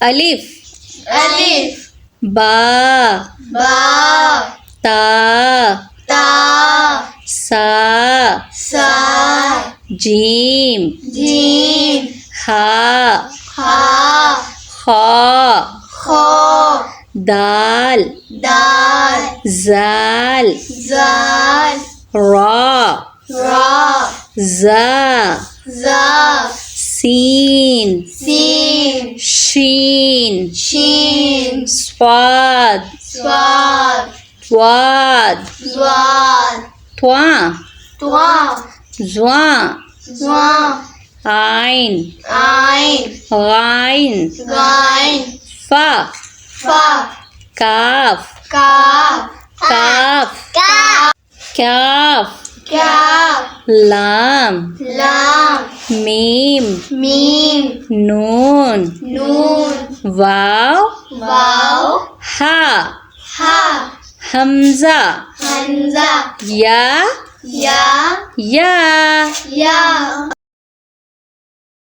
अलिफ अलिफ बा बा ता ता सा सा जीम जीम हा खा खा खो दाल दाल जाल जाल रा रा जा जा सीन सीन शीन शीन स्वाद स्वाद वाद स्वाद त्वा त्वा ज़्वा ज़्वा आइन आइन गाइन गाइन फा फा काफ काफ काफ काफ काफ काफ लाम लाम मीम मीम नून नून वाव वाव हा हा हमजा हमजा या या या या